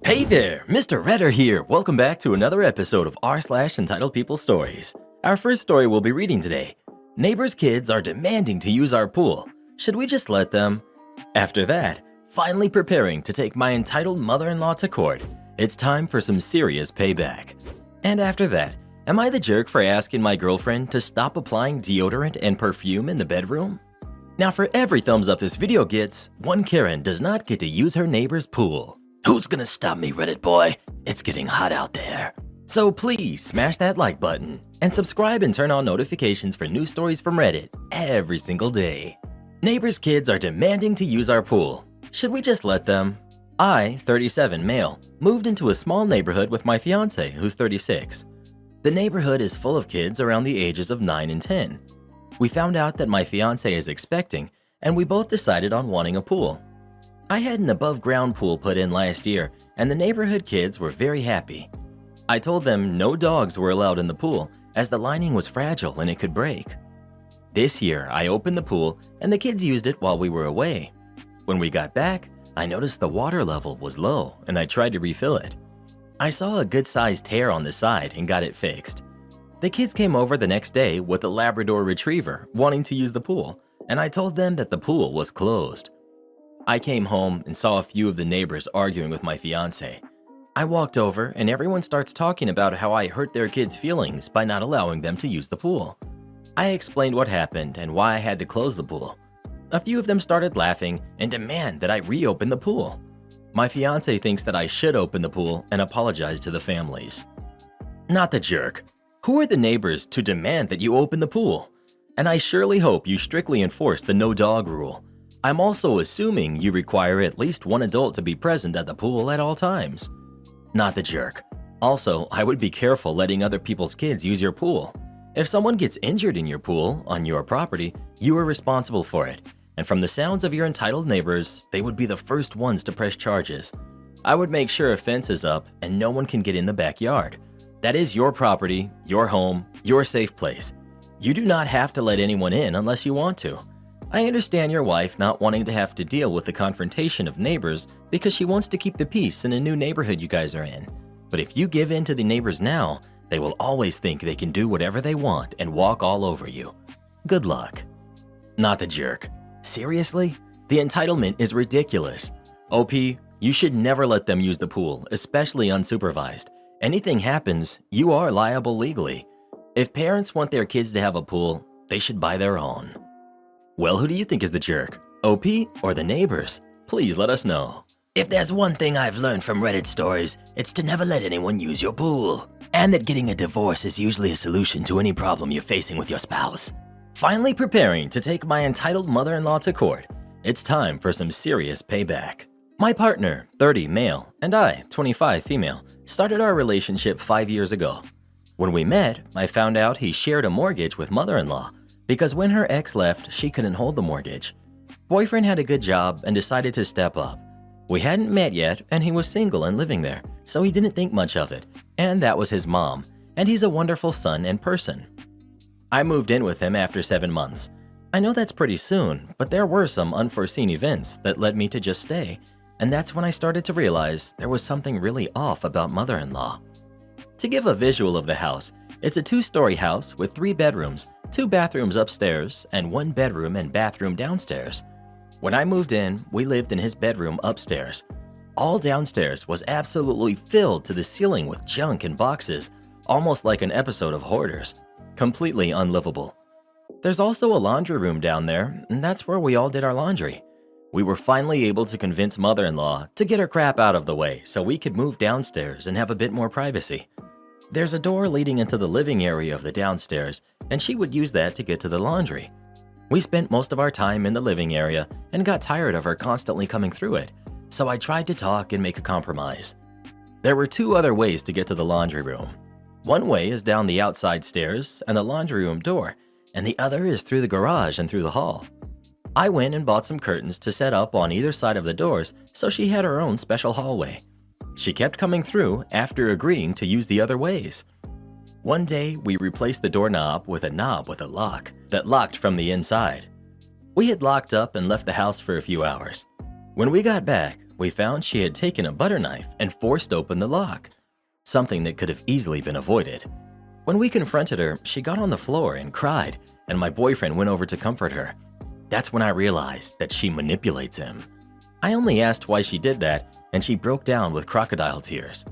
Hey there, Mr. Redder here. Welcome back to another episode of r/Entitled People Stories. Our first story we'll be reading today. Neighbors' kids are demanding to use our pool. Should we just let them? After that, finally preparing to take my entitled mother-in-law to court. It's time for some serious payback. And after that, am I the jerk for asking my girlfriend to stop applying deodorant and perfume in the bedroom? Now for every thumbs up this video gets, one Karen does not get to use her neighbor's pool. Who's gonna stop me, Reddit boy? It's getting hot out there. So please smash that like button and subscribe and turn on notifications for new stories from Reddit every single day. Neighbors' kids are demanding to use our pool. Should we just let them? I, 37 male, moved into a small neighborhood with my fiance, who's 36. The neighborhood is full of kids around the ages of 9 and 10. We found out that my fiance is expecting, and we both decided on wanting a pool. I had an above-ground pool put in last year, and the neighborhood kids were very happy. I told them no dogs were allowed in the pool, as the lining was fragile and it could break. This year, I opened the pool, and the kids used it while we were away. When we got back, I noticed the water level was low, and I tried to refill it. I saw a good-sized tear on the side and got it fixed. The kids came over the next day with a Labrador Retriever wanting to use the pool, and I told them that the pool was closed. I came home and saw a few of the neighbors arguing with my fiance. I walked over and everyone starts talking about how I hurt their kids' feelings by not allowing them to use the pool. I explained what happened and why I had to close the pool. A few of them started laughing and demand that I reopen the pool. My fiance thinks that I should open the pool and apologize to the families. Not the jerk. Who are the neighbors to demand that you open the pool? And I surely hope you strictly enforce the no dog rule. I'm also assuming you require at least one adult to be present at the pool at all times. Not the jerk. Also, I would be careful letting other people's kids use your pool. If someone gets injured in your pool on your property, you are responsible for it. And from the sounds of your entitled neighbors, they would be the first ones to press charges. I would make sure a fence is up and no one can get in the backyard. That is your property, your home, your safe place. You do not have to let anyone in unless you want to. I understand your wife not wanting to have to deal with the confrontation of neighbors because she wants to keep the peace in a new neighborhood you guys are in. But if you give in to the neighbors now, they will always think they can do whatever they want and walk all over you. Good luck. Not the jerk. Seriously? The entitlement is ridiculous. OP, you should never let them use the pool, especially unsupervised. Anything happens, you are liable legally. If parents want their kids to have a pool, they should buy their own. Well, who do you think is the jerk? OP or the neighbors? Please let us know. If there's one thing I've learned from Reddit stories, it's to never let anyone use your pool. And that getting a divorce is usually a solution to any problem you're facing with your spouse. Finally preparing to take my entitled mother-in-law to court, it's time for some serious payback. My partner, 30 male, and I, 25 female, started our relationship 5 years ago. When we met, I found out he shared a mortgage with mother-in-law, because when her ex left, she couldn't hold the mortgage. Boyfriend had a good job and decided to step up. We hadn't met yet, and he was single and living there, so he didn't think much of it, and that was his mom, and he's a wonderful son and person. I moved in with him after 7 months. I know that's pretty soon, but there were some unforeseen events that led me to just stay, and that's when I started to realize there was something really off about mother-in-law. To give a visual of the house, it's a 2-story house with 3 bedrooms, 2 bathrooms upstairs, and 1 bedroom and bathroom downstairs. When I moved in, we lived in his bedroom upstairs. All downstairs was absolutely filled to the ceiling with junk and boxes, almost like an episode of Hoarders. Completely unlivable. There's also a laundry room down there, and that's where we all did our laundry. We were finally able to convince mother-in-law to get her crap out of the way so we could move downstairs and have a bit more privacy. There's a door leading into the living area of the downstairs, and she would use that to get to the laundry. We spent most of our time in the living area and got tired of her constantly coming through it, so I tried to talk and make a compromise. There were 2 other ways to get to the laundry room. One way is down the outside stairs and the laundry room door, and the other is through the garage and through the hall. I went and bought some curtains to set up on either side of the doors so she had her own special hallway. She kept coming through after agreeing to use the other ways. One day, we replaced the doorknob with a knob with a lock that locked from the inside. We had locked up and left the house for a few hours. When we got back, we found she had taken a butter knife and forced open the lock, something that could have easily been avoided. When we confronted her, she got on the floor and cried, and my boyfriend went over to comfort her. That's when I realized that she manipulates him. I only asked why she did that, and she broke down with crocodile tears.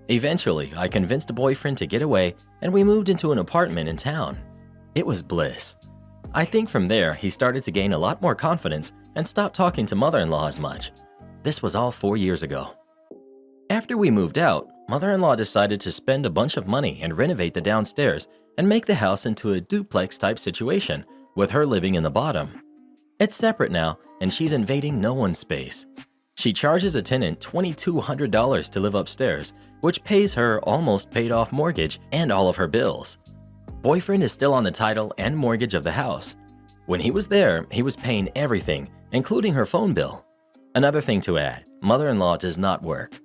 Eventually, I convinced boyfriend to get away, and we moved into an apartment in town. It was bliss. I think from there, he started to gain a lot more confidence and stopped talking to mother-in-law as much. This was all 4 years ago. After we moved out, mother-in-law decided to spend a bunch of money and renovate the downstairs and make the house into a duplex-type situation, with her living in the bottom. It's separate now, and she's invading no one's space. She charges a tenant $2,200 to live upstairs, which pays her almost paid-off mortgage and all of her bills. Boyfriend is still on the title and mortgage of the house. When he was there, he was paying everything, including her phone bill. Another thing to add, mother-in-law does not work.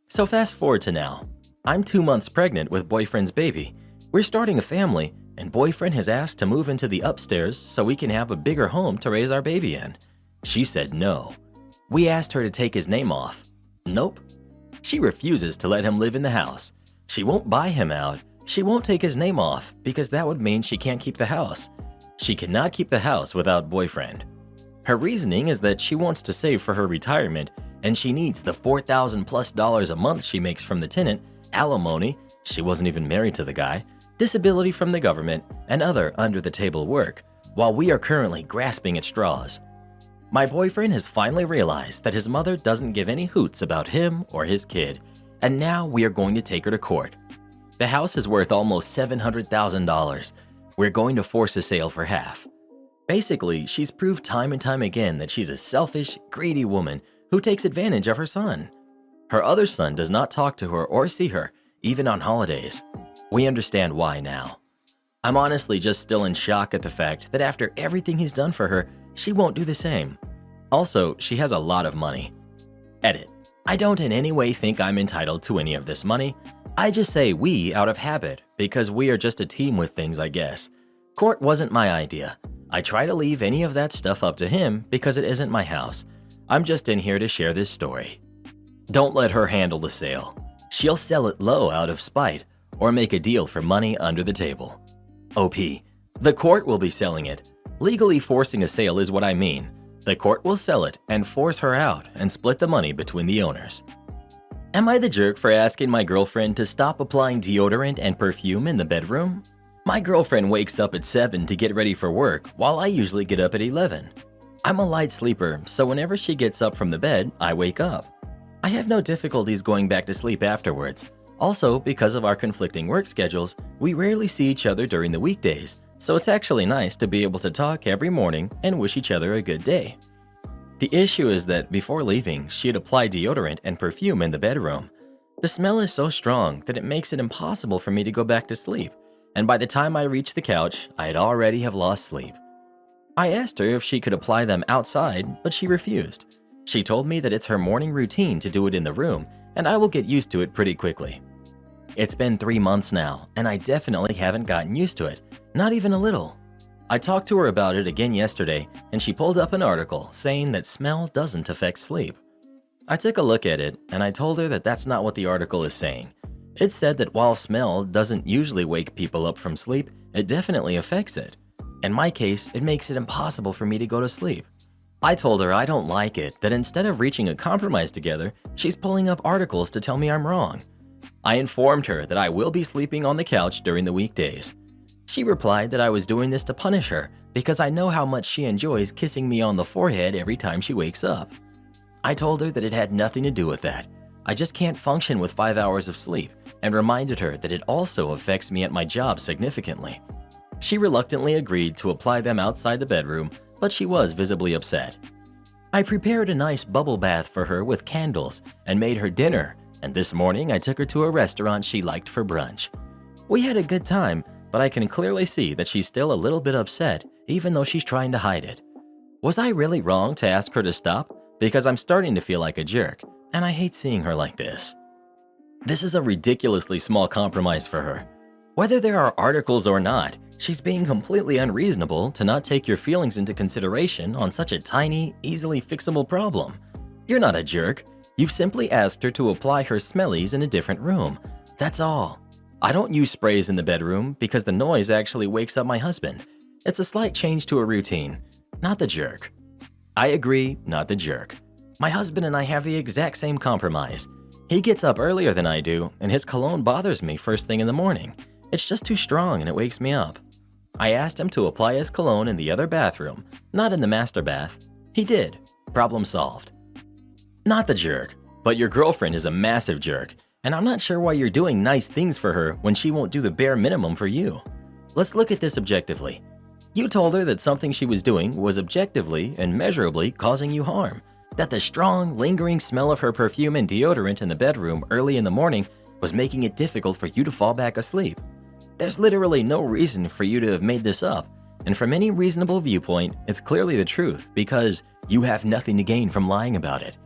So fast forward to now. I'm 2 months pregnant with boyfriend's baby. We're starting a family, and boyfriend has asked to move into the upstairs so we can have a bigger home to raise our baby in. She said no. We asked her to take his name off. Nope. She refuses to let him live in the house. She won't buy him out. She won't take his name off because that would mean she can't keep the house. She cannot keep the house without boyfriend. Her reasoning is that she wants to save for her retirement and she needs the $4,000+ a month she makes from the tenant, alimony, she wasn't even married to the guy, disability from the government, and other under-the-table work, while we are currently grasping at straws. My boyfriend has finally realized that his mother doesn't give any hoots about him or his kid, and now we are going to take her to court. The house is worth almost $700,000. We're going to force a sale for half. Basically, she's proved time and time again that she's a selfish, greedy woman who takes advantage of her son. Her other son does not talk to her or see her, even on holidays. We understand why now. I'm honestly just still in shock at the fact that after everything he's done for her, she won't do the same. Also, she has a lot of money. Edit. I don't in any way think I'm entitled to any of this money. I just say we out of habit because we are just a team with things, I guess. Court wasn't my idea. I try to leave any of that stuff up to him because it isn't my house. I'm just in here to share this story. Don't let her handle the sale. She'll sell it low out of spite or make a deal for money under the table. OP. The court will be selling it. Legally forcing a sale is what I mean. The court will sell it and force her out and split the money between the owners. Am I the jerk for asking my girlfriend to stop applying deodorant and perfume in the bedroom? My girlfriend wakes up at 7 to get ready for work while I usually get up at 11. I'm a light sleeper, so whenever she gets up from the bed, I wake up. I have no difficulties going back to sleep afterwards. Also, because of our conflicting work schedules, we rarely see each other during the weekdays, so it's actually nice to be able to talk every morning and wish each other a good day. The issue is that before leaving, she had applied deodorant and perfume in the bedroom. The smell is so strong that it makes it impossible for me to go back to sleep, and by the time I reached the couch, I had already have lost sleep. I asked her if she could apply them outside, but she refused. She told me that it's her morning routine to do it in the room, and I will get used to it pretty quickly. It's been 3 months now, and I definitely haven't gotten used to it, not even a little. I talked to her about it again yesterday, and she pulled up an article saying that smell doesn't affect sleep. I took a look at it, and I told her that that's not what the article is saying. It said that while smell doesn't usually wake people up from sleep, it definitely affects it. In my case, it makes it impossible for me to go to sleep. I told her I don't like it that instead of reaching a compromise together, she's pulling up articles to tell me I'm wrong. I informed her that I will be sleeping on the couch during the weekdays. She replied that I was doing this to punish her because I know how much she enjoys kissing me on the forehead every time she wakes up. I told her that it had nothing to do with that. I just can't function with 5 hours of sleep and reminded her that it also affects me at my job significantly. She reluctantly agreed to apply them outside the bedroom, but she was visibly upset. I prepared a nice bubble bath for her with candles and made her dinner, and this morning I took her to a restaurant she liked for brunch. We had a good time, but I can clearly see that she's still a little bit upset, even though she's trying to hide it. Was I really wrong to ask her to stop? Because I'm starting to feel like a jerk, and I hate seeing her like this. This is a ridiculously small compromise for her. Whether there are articles or not, she's being completely unreasonable to not take your feelings into consideration on such a tiny, easily fixable problem. You're not a jerk. You've simply asked her to apply her smellies in a different room. That's all. I don't use sprays in the bedroom because the noise actually wakes up my husband. It's a slight change to a routine. Not the jerk. I agree, not the jerk. My husband and I have the exact same compromise. He gets up earlier than I do, and his cologne bothers me first thing in the morning. It's just too strong and it wakes me up. I asked him to apply his cologne in the other bathroom, not in the master bath. He did. Problem solved. Not the jerk, but your girlfriend is a massive jerk, and I'm not sure why you're doing nice things for her when she won't do the bare minimum for you. Let's look at this objectively. You told her that something she was doing was objectively and measurably causing you harm, that the strong, lingering smell of her perfume and deodorant in the bedroom early in the morning was making it difficult for you to fall back asleep. There's literally no reason for you to have made this up, and from any reasonable viewpoint, it's clearly the truth because you have nothing to gain from lying about it.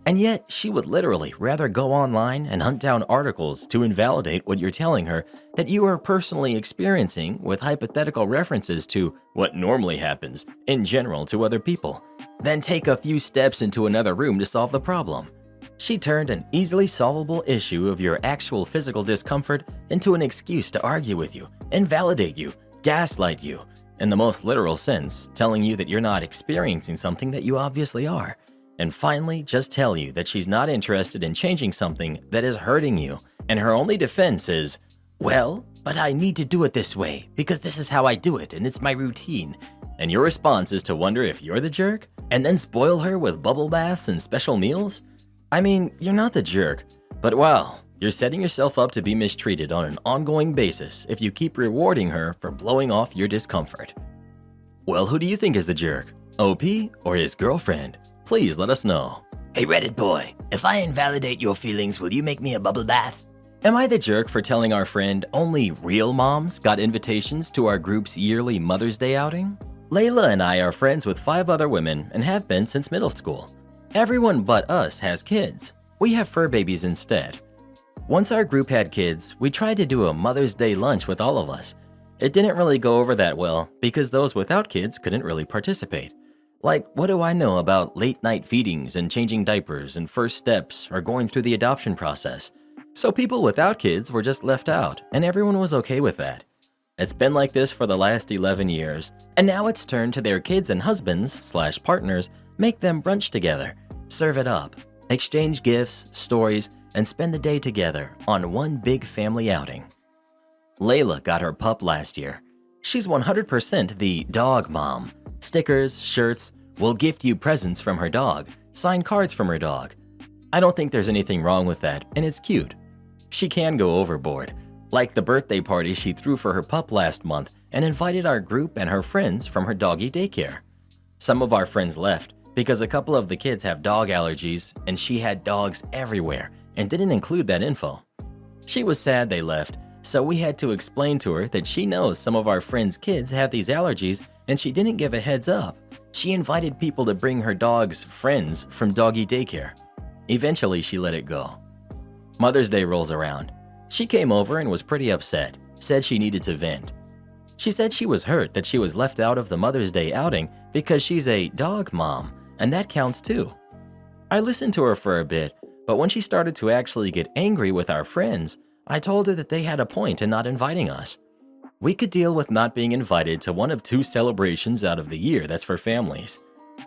And yet, she would literally rather go online and hunt down articles to invalidate what you're telling her that you are personally experiencing with hypothetical references to what normally happens in general to other people, then take a few steps into another room to solve the problem. She turned an easily solvable issue of your actual physical discomfort into an excuse to argue with you, invalidate you, gaslight you, in the most literal sense, telling you that you're not experiencing something that you obviously are. And finally, just tell you that she's not interested in changing something that is hurting you, and her only defense is, well, but I need to do it this way because this is how I do it and it's my routine. And your response is to wonder if you're the jerk, and then spoil her with bubble baths and special meals? I mean, you're not the jerk, but wow, you're setting yourself up to be mistreated on an ongoing basis if you keep rewarding her for blowing off your discomfort. Well, who do you think is the jerk? OP or his girlfriend? Please let us know. Hey Reddit boy, if I invalidate your feelings, will you make me a bubble bath? Am I the jerk for telling our friend only real moms got invitations to our group's yearly Mother's Day outing? Layla and I are friends with 5 other women and have been since middle school. Everyone but us has kids. We have fur babies instead. Once our group had kids, we tried to do a Mother's Day lunch with all of us. It didn't really go over that well because those without kids couldn't really participate. Like, what do I know about late-night feedings and changing diapers and first steps or going through the adoption process? So people without kids were just left out, and everyone was okay with that. It's been like this for the last 11 years, and now it's turned to their kids and husbands/partners make them brunch together, serve it up, exchange gifts, stories, and spend the day together on one big family outing. Layla got her pup last year. She's 100% the dog mom. Stickers, shirts, will gift you presents from her dog, sign cards from her dog. I don't think there's anything wrong with that, and it's cute. She can go overboard, like the birthday party she threw for her pup last month and invited our group and her friends from her doggy daycare. Some of our friends left because a couple of the kids have dog allergies and she had dogs everywhere and didn't include that info. She was sad they left, so we had to explain to her that she knows some of our friends' kids have these allergies and she didn't give a heads up. She invited people to bring her dog's friends from doggy daycare. Eventually, she let it go. Mother's Day rolls around. She came over and was pretty upset, said she needed to vent. She said she was hurt that she was left out of the Mother's Day outing because she's a dog mom, and that counts too. I listened to her for a bit, but when she started to actually get angry with our friends, I told her that they had a point in not inviting us. We could deal with not being invited to one of 2 celebrations out of the year that's for families.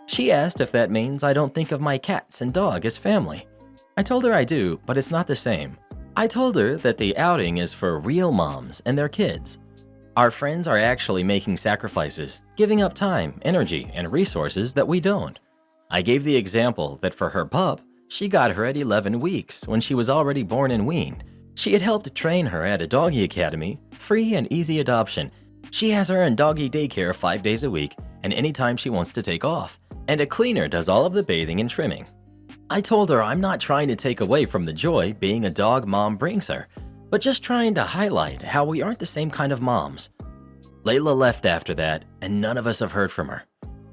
She asked if that means I don't think of my cats and dog as family. I told her I do, but it's not the same. I told her that the outing is for real moms and their kids. Our friends are actually making sacrifices, giving up time, energy, and resources that we don't. I gave the example that for her pup, she got her at 11 weeks when she was already born and weaned. She had helped train her at a doggy academy, free and easy adoption. She has her in doggy daycare 5 days a week and anytime she wants to take off, and a cleaner does all of the bathing and trimming. I told her I'm not trying to take away from the joy being a dog mom brings her, but just trying to highlight how we aren't the same kind of moms. Layla left after that, and none of us have heard from her.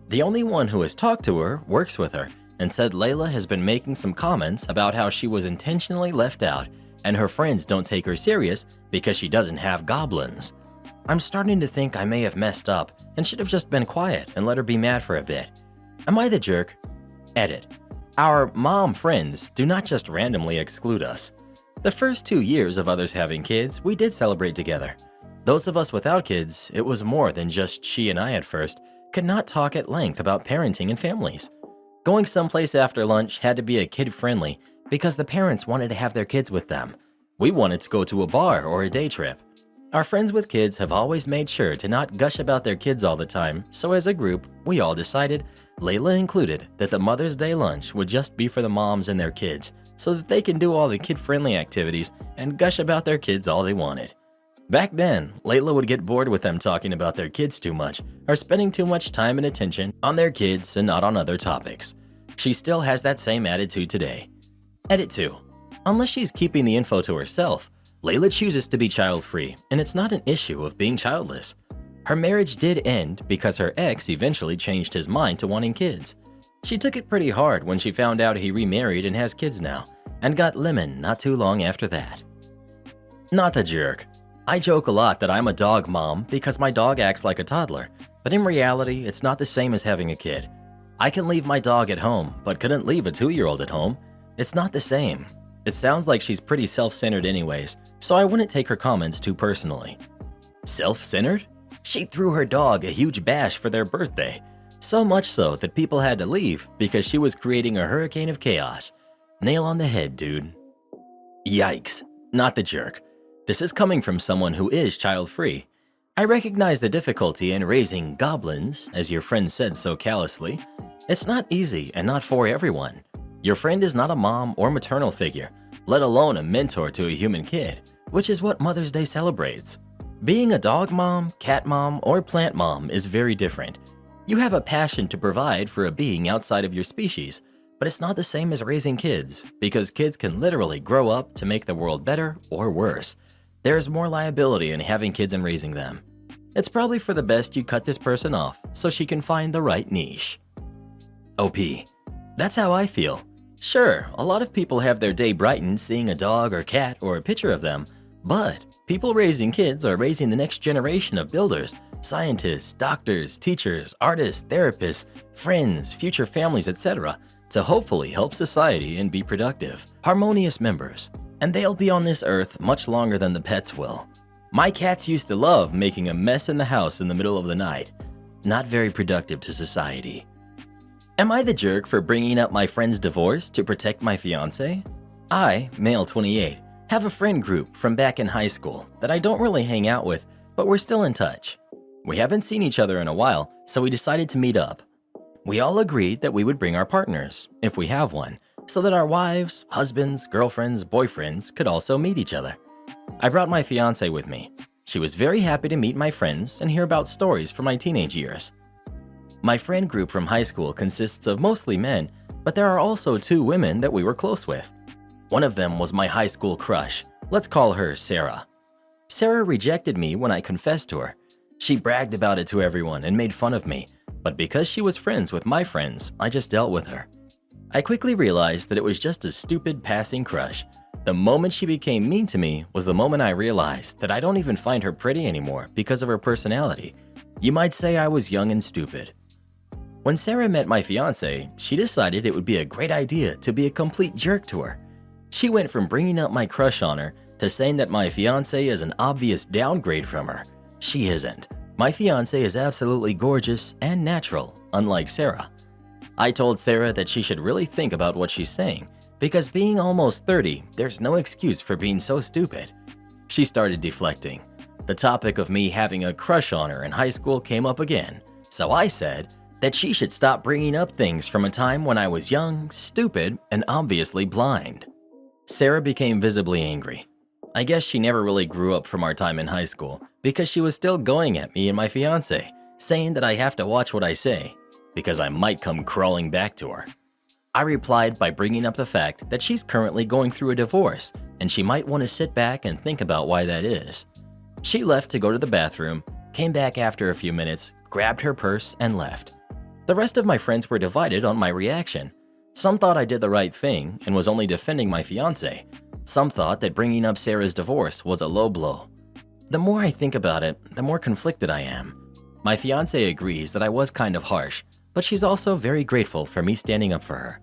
The only one who has talked to her works with her and said Layla has been making some comments about how she was intentionally left out and her friends don't take her serious because she doesn't have goblins. I'm starting to think I may have messed up and should have just been quiet and let her be mad for a bit. Am I the jerk? Edit. Our mom friends do not just randomly exclude us. The first 2 years of others having kids, we did celebrate together. Those of us without kids, it was more than just she and I at first, could not talk at length about parenting and families. Going someplace after lunch had to be a kid-friendly because the parents wanted to have their kids with them. We wanted to go to a bar or a day trip. Our friends with kids have always made sure to not gush about their kids all the time, so as a group, we all decided, Layla included, that the Mother's Day lunch would just be for the moms and their kids, so that they can do all the kid-friendly activities and gush about their kids all they wanted. Back then, Layla would get bored with them talking about their kids too much or spending too much time and attention on their kids and not on other topics. She still has that same attitude today. Edit 2. Unless she's keeping the info to herself, Layla chooses to be child-free, and it's not an issue of being childless. Her marriage did end because her ex eventually changed his mind to wanting kids. She took it pretty hard when she found out he remarried and has kids now, and got lemon not too long after that. Not the jerk. I joke a lot that I'm a dog mom because my dog acts like a toddler, but in reality, it's not the same as having a kid. I can leave my dog at home, but couldn't leave a 2-year-old at home. It's not the same. It sounds like she's pretty self-centered anyways, so I wouldn't take her comments too personally. Self-centered? She threw her dog a huge bash for their birthday, so much so that people had to leave because she was creating a hurricane of chaos. Nail on the head, dude. Yikes, not the jerk. This is coming from someone who is child-free. I recognize the difficulty in raising goblins, as your friend said so callously. It's not easy and not for everyone. Your friend is not a mom or maternal figure, let alone a mentor to a human kid, which is what Mother's Day celebrates. Being a dog mom, cat mom, or plant mom is very different. You have a passion to provide for a being outside of your species, but it's not the same as raising kids, because kids can literally grow up to make the world better or worse. There's more liability in having kids and raising them. It's probably for the best you cut this person off so she can find the right niche. OP. That's how I feel. Sure, a lot of people have their day brightened seeing a dog or cat or a picture of them, but people raising kids are raising the next generation of builders, scientists, doctors, teachers, artists, therapists, friends, future families, etc., to hopefully help society and be productive, harmonious members. And they'll be on this earth much longer than the pets will. My cats used to love making a mess in the house in the middle of the night. Not very productive to society. Am I the jerk for bringing up my friend's divorce to protect my fiance? I, male 28, have a friend group from back in high school that I don't really hang out with, but we're still in touch. We haven't seen each other in a while, so we decided to meet up. We all agreed that we would bring our partners, if we have one, so that our wives, husbands, girlfriends, boyfriends could also meet each other. I brought my fiance with me. She was very happy to meet my friends and hear about stories from my teenage years. My friend group from high school consists of mostly men, but there are also 2 women that we were close with. One of them was my high school crush. Let's call her Sarah. Sarah rejected me when I confessed to her. She bragged about it to everyone and made fun of me, but because she was friends with my friends, I just dealt with her. I quickly realized that it was just a stupid passing crush. The moment she became mean to me was the moment I realized that I don't even find her pretty anymore because of her personality. You might say I was young and stupid. When Sarah met my fiance, she decided it would be a great idea to be a complete jerk to her. She went from bringing up my crush on her to saying that my fiance is an obvious downgrade from her. She isn't. My fiance is absolutely gorgeous and natural, unlike Sarah. I told Sarah that she should really think about what she's saying, because being almost 30, there's no excuse for being so stupid. She started deflecting. The topic of me having a crush on her in high school came up again, so I said that she should stop bringing up things from a time when I was young, stupid, and obviously blind. Sarah became visibly angry. I guess she never really grew up from our time in high school because she was still going at me and my fiance, saying that I have to watch what I say, because I might come crawling back to her. I replied by bringing up the fact that she's currently going through a divorce and she might want to sit back and think about why that is. She left to go to the bathroom, came back after a few minutes, grabbed her purse, and left. The rest of my friends were divided on my reaction. Some thought I did the right thing and was only defending my fiance. Some thought that bringing up Sarah's divorce was a low blow. The more I think about it, the more conflicted I am. My fiance agrees that I was kind of harsh, but she's also very grateful for me standing up for her.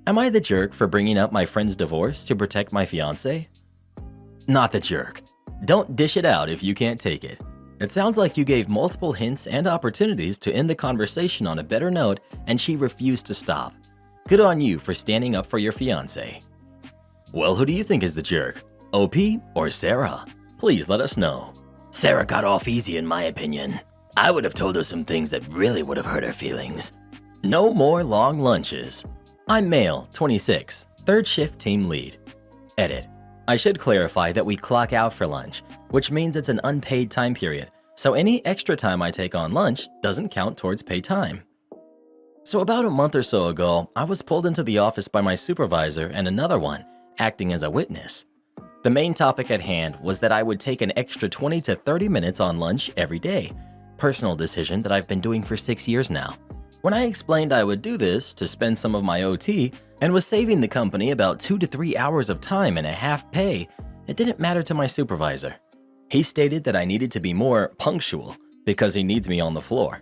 Am I the jerk for bringing up my friend's divorce to protect my fiancé? Not the jerk. Don't dish it out if you can't take it. It sounds like you gave multiple hints and opportunities to end the conversation on a better note, and she refused to stop. Good on you for standing up for your fiancé. Well, who do you think is the jerk? OP or Sarah? Please let us know. Sarah got off easy in my opinion. I would have told her some things that really would have hurt her feelings. No more long lunches. I'm male, 26, third shift team lead. Edit. I should clarify that we clock out for lunch, which means it's an unpaid time period, so any extra time I take on lunch doesn't count towards paid time. So about a month or so ago, I was pulled into the office by my supervisor and another one, acting as a witness. The main topic at hand was that I would take an extra 20 to 30 minutes on lunch every day, personal decision that I've been doing for 6 years now. When I explained I would do this to spend some of my OT and was saving the company about 2 to 3 hours of time and a half pay, it didn't matter to my supervisor. He stated that I needed to be more punctual because he needs me on the floor.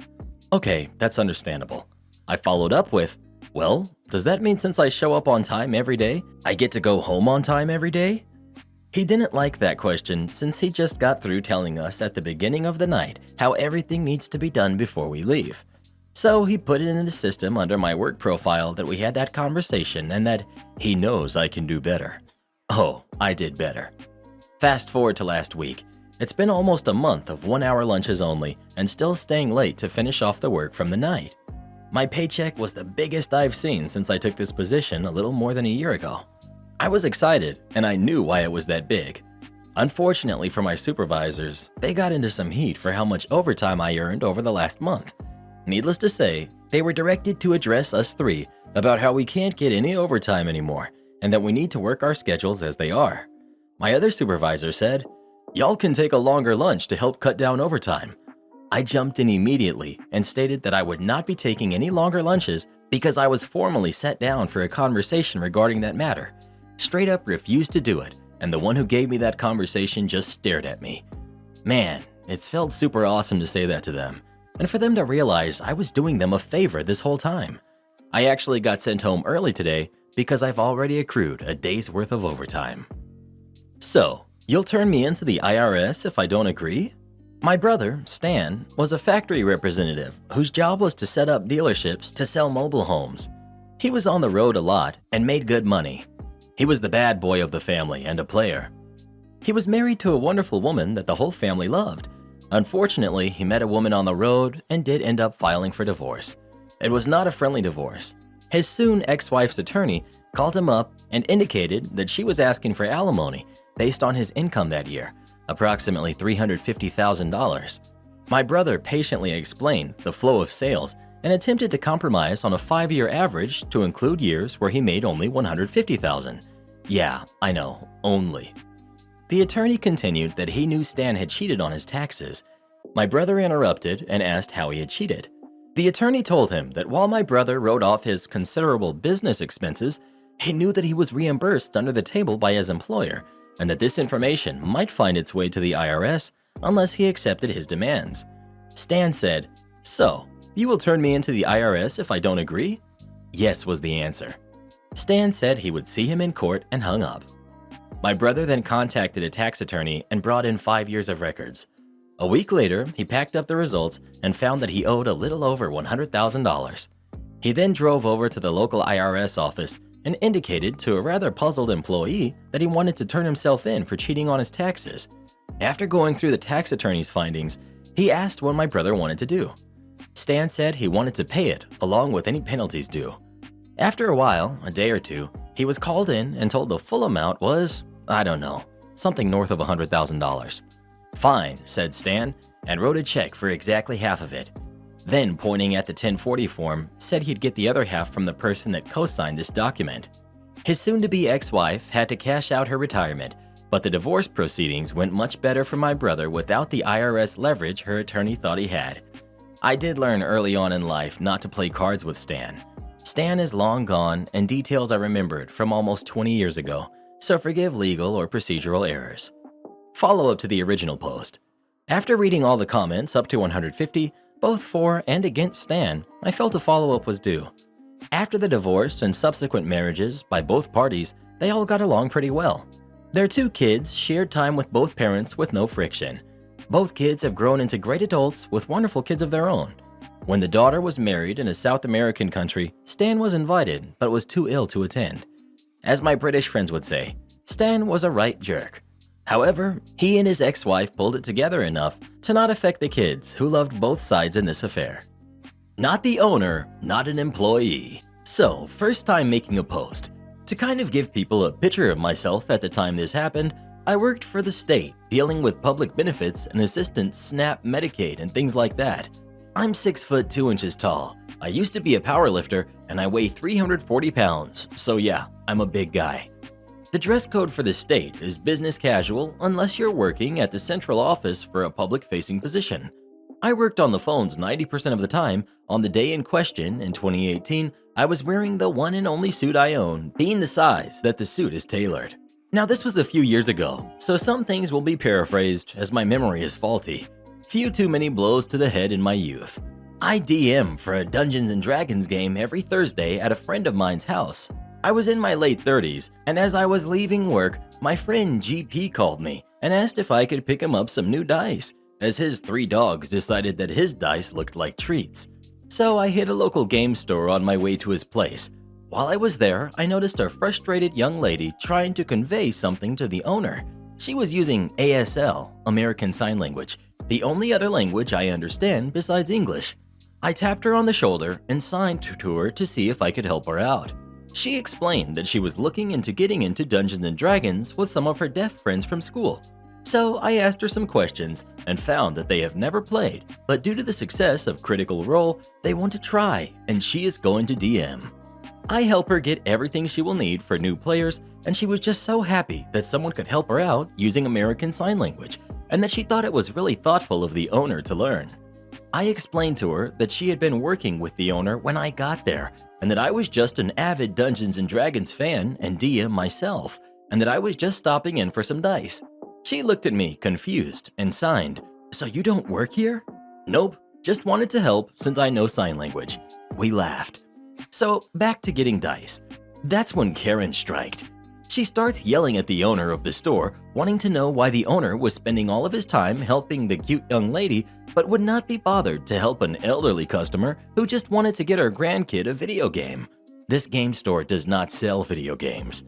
Okay, that's understandable. I followed up with, well, does that mean since I show up on time every day, I get to go home on time every day? He didn't like that question since he just got through telling us at the beginning of the night how everything needs to be done before we leave. So he put it in the system under my work profile that we had that conversation and that he knows I can do better. Oh, I did better. Fast forward to last week. It's been almost a month of 1-hour lunches only and still staying late to finish off the work from the night. My paycheck was the biggest I've seen since I took this position a little more than a year ago. I was excited and I knew why it was that big. Unfortunately for my supervisors, they got into some heat for how much overtime I earned over the last month. Needless to say, they were directed to address us three about how we can't get any overtime anymore and that we need to work our schedules as they are. My other supervisor said, "Y'all can take a longer lunch to help cut down overtime." I jumped in immediately and stated that I would not be taking any longer lunches because I was formally set down for a conversation regarding that matter. Straight up refused to do it, and the one who gave me that conversation just stared at me. Man, it's felt super awesome to say that to them, and for them to realize I was doing them a favor this whole time. I actually got sent home early today because I've already accrued a day's worth of overtime. So, you'll turn me into the IRS if I don't agree? My brother, Stan, was a factory representative whose job was to set up dealerships to sell mobile homes. He was on the road a lot and made good money. He was the bad boy of the family and a player. He was married to a wonderful woman that the whole family loved. Unfortunately, he met a woman on the road and did end up filing for divorce. It was not a friendly divorce. His soon ex-wife's attorney called him up and indicated that she was asking for alimony based on his income that year, approximately $350,000. My brother patiently explained the flow of sales and attempted to compromise on a 5-year average to include years where he made only $150,000. Yeah, I know, only. The attorney continued that he knew Stan had cheated on his taxes. My brother interrupted and asked how he had cheated. The attorney told him that while my brother wrote off his considerable business expenses, he knew that he was reimbursed under the table by his employer and that this information might find its way to the IRS unless he accepted his demands. Stan said, "So, you will turn me into the IRS if I don't agree?" Yes was the answer. Stan said he would see him in court and hung up. My brother then contacted a tax attorney and brought in 5 years of records. A week later, he packed up the results and found that he owed a little over $100,000. He then drove over to the local IRS office and indicated to a rather puzzled employee that he wanted to turn himself in for cheating on his taxes. After going through the tax attorney's findings, he asked what my brother wanted to do. Stan said he wanted to pay it along with any penalties due. After a while, a day or two, he was called in and told the full amount was, I don't know, something north of $100,000. "Fine," said Stan, and wrote a check for exactly half of it. Then, pointing at the 1040 form, said he'd get the other half from the person that co-signed this document. His soon-to-be ex-wife had to cash out her retirement, but the divorce proceedings went much better for my brother without the IRS leverage her attorney thought he had. I did learn early on in life not to play cards with Stan. Stan is long gone, and details I remembered from almost 20 years ago, so forgive legal or procedural errors. Follow-up to the original post. After reading all the comments up to 150, both for and against Stan, I felt a follow-up was due. After the divorce and subsequent marriages by both parties, they all got along pretty well. Their 2 kids shared time with both parents with no friction. Both kids have grown into great adults with wonderful kids of their own. When the daughter was married in a South American country, Stan was invited but was too ill to attend. As my British friends would say, Stan was a right jerk. However, he and his ex-wife pulled it together enough to not affect the kids who loved both sides in this affair. Not the owner, not an employee. So, first time making a post. To kind of give people a picture of myself at the time this happened, I worked for the state, dealing with public benefits and assistance, SNAP, Medicaid, and things like that. I'm 6 foot 2 inches tall. I used to be a powerlifter, and I weigh 340 pounds, so yeah, I'm a big guy. The dress code for the state is business casual unless you're working at the central office for a public-facing position. I worked on the phones 90% of the time. On the day in question, in 2018, I was wearing the one and only suit I own, being the size that the suit is tailored. Now this was a few years ago, so some things will be paraphrased as my memory is faulty. Few too many blows to the head in my youth. I DM for a Dungeons & Dragons game every Thursday at a friend of mine's house. I was in my late 30s, and as I was leaving work, my friend GP called me and asked if I could pick him up some new dice, as his 3 dogs decided that his dice looked like treats. So I hit a local game store on my way to his place. While I was there, I noticed a frustrated young lady trying to convey something to the owner. She was using ASL, American Sign Language, the only other language I understand besides English. I tapped her on the shoulder and signed to her to see if I could help her out. She explained that she was looking into getting into Dungeons & Dragons with some of her deaf friends from school. So I asked her some questions and found that they have never played, but due to the success of Critical Role, they want to try, and she is going to DM. I help her get everything she will need for new players, and she was just so happy that someone could help her out using American Sign Language, and that she thought it was really thoughtful of the owner to learn. I explained to her that she had been working with the owner when I got there, and that I was just an avid Dungeons & Dragons fan and DM myself, and that I was just stopping in for some dice. She looked at me confused and signed, "So you don't work here?" "Nope, just wanted to help since I know sign language." We laughed. So back to getting dice. That's when Karen striked. She starts yelling at the owner of the store, wanting to know why the owner was spending all of his time helping the cute young lady, but would not be bothered to help an elderly customer who just wanted to get her grandkid a video game. This game store does not sell video games.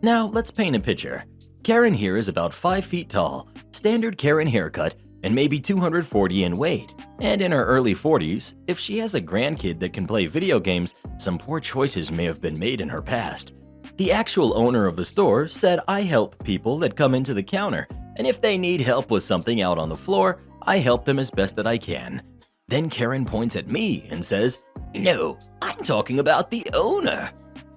Now let's paint a picture. Karen here is about 5 feet tall, standard Karen haircut, and maybe 240 in weight. And in her early 40s, if she has a grandkid that can play video games, some poor choices may have been made in her past. The actual owner of the store said I help people that come into the counter, and if they need help with something out on the floor, I help them as best that I can. Then Karen points at me and says, "No, I'm talking about the owner."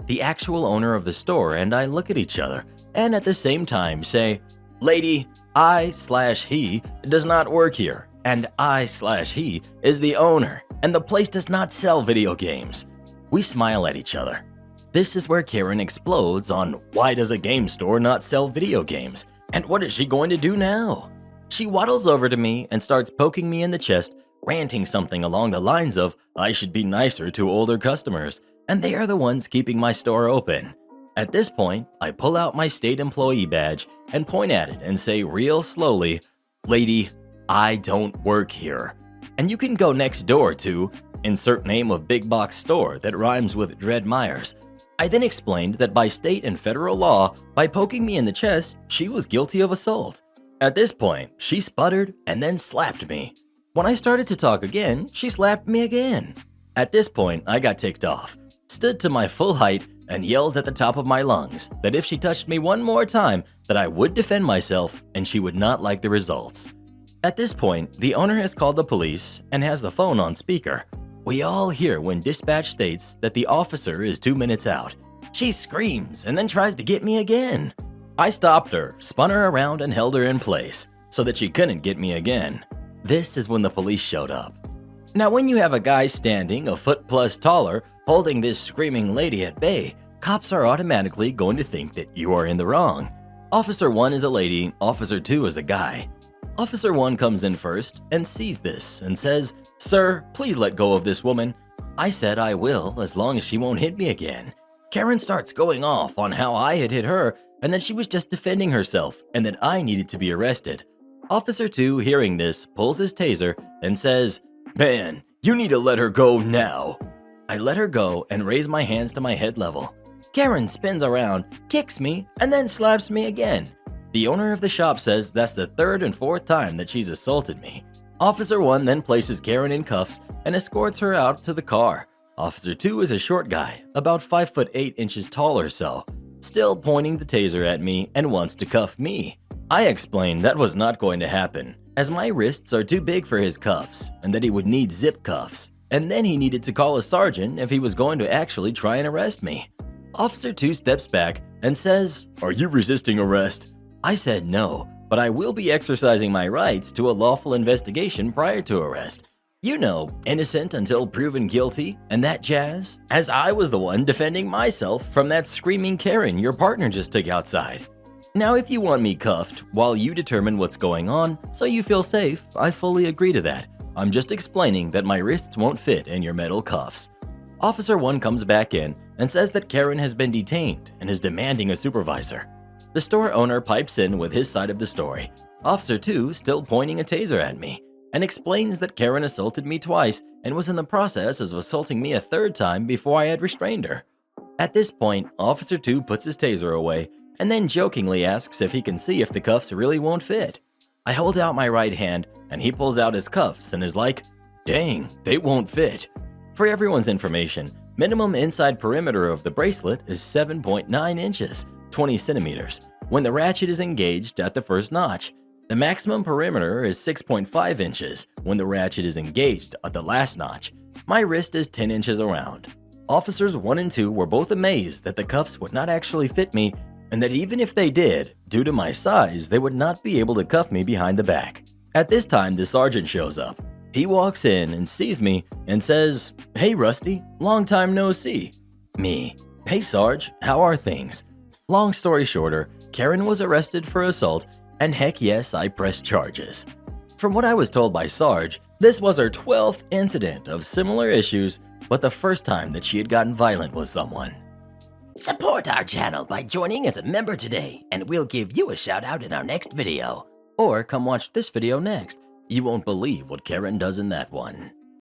The actual owner of the store and I look at each other, and at the same time say, "Lady, I/he does not work here, and I/he is the owner, and the place does not sell video games." We smile at each other. This is where Karen explodes on why does a game store not sell video games, and what is she going to do now? She waddles over to me and starts poking me in the chest, ranting something along the lines of I should be nicer to older customers, and they are the ones keeping my store open. At this point, I pull out my state employee badge and point at it and say real slowly, "Lady, I don't work here, and you can go next door to insert name of big box store that rhymes with Dred Myers." I then explained that by state and federal law, by poking me in the chest, she was guilty of assault. At this point, she sputtered and then slapped me. When I started to talk again, she slapped me again. At this point, I got ticked off, stood to my full height, and yelled at the top of my lungs that if she touched me one more time, that I would defend myself and she would not like the results. At this point, the owner has called the police and has the phone on speaker. We all hear when dispatch states that the officer is 2 minutes out. She screams and then tries to get me again. I stopped her, spun her around, and held her in place so that she couldn't get me again. This is when the police showed up. Now, when you have a guy standing a foot plus taller holding this screaming lady at bay, cops are automatically going to think that you are in the wrong. Officer 1 is a lady, Officer 2 is a guy. Officer 1 comes in first and sees this and says, "Sir, please let go of this woman." I said I will as long as she won't hit me again. Karen starts going off on how I had hit her and that she was just defending herself and that I needed to be arrested. Officer 2, hearing this, pulls his taser and says, "Man, you need to let her go now." I let her go and raise my hands to my head level. Karen spins around, kicks me, and then slaps me again. The owner of the shop says that's the third and fourth time that she's assaulted me. Officer 1 then places Karen in cuffs and escorts her out to the car. Officer 2 is a short guy, about 5 foot 8 inches tall or so, still pointing the taser at me and wants to cuff me. I explained that was not going to happen, as my wrists are too big for his cuffs and that he would need zip cuffs, and then he needed to call a sergeant if he was going to actually try and arrest me. Officer 2 steps back and says, "Are you resisting arrest?" I said no, but I will be exercising my rights to a lawful investigation prior to arrest. You know, innocent until proven guilty and that jazz, as I was the one defending myself from that screaming Karen your partner just took outside. Now, if you want me cuffed while you determine what's going on so you feel safe, I fully agree to that. I'm just explaining that my wrists won't fit in your metal cuffs. Officer 1 comes back in and says that Karen has been detained and is demanding a supervisor. The store owner pipes in with his side of the story, Officer 2 still pointing a taser at me, and explains that Karen assaulted me twice and was in the process of assaulting me a third time before I had restrained her. At this point, Officer 2 puts his taser away and then jokingly asks if he can see if the cuffs really won't fit. I hold out my right hand and he pulls out his cuffs and is like, "Dang, they won't fit." For everyone's information, minimum inside perimeter of the bracelet is 7.9 inches, 20 centimeters, when the ratchet is engaged at the first notch. The maximum perimeter is 6.5 inches when the ratchet is engaged at the last notch. My wrist is 10 inches around. Officers 1 and 2 were both amazed that the cuffs would not actually fit me and that even if they did, due to my size, they would not be able to cuff me behind the back. At this time, the sergeant shows up. He walks in and sees me and says, "Hey Rusty, long time no see." Me, "Hey Sarge, how are things?" Long story shorter, Karen was arrested for assault, and heck yes, I pressed charges. From what I was told by Sarge, this was her 12th incident of similar issues, but the first time that she had gotten violent with someone. Support our channel by joining as a member today, and we'll give you a shout out in our next video. Or come watch this video next. You won't believe what Karen does in that one.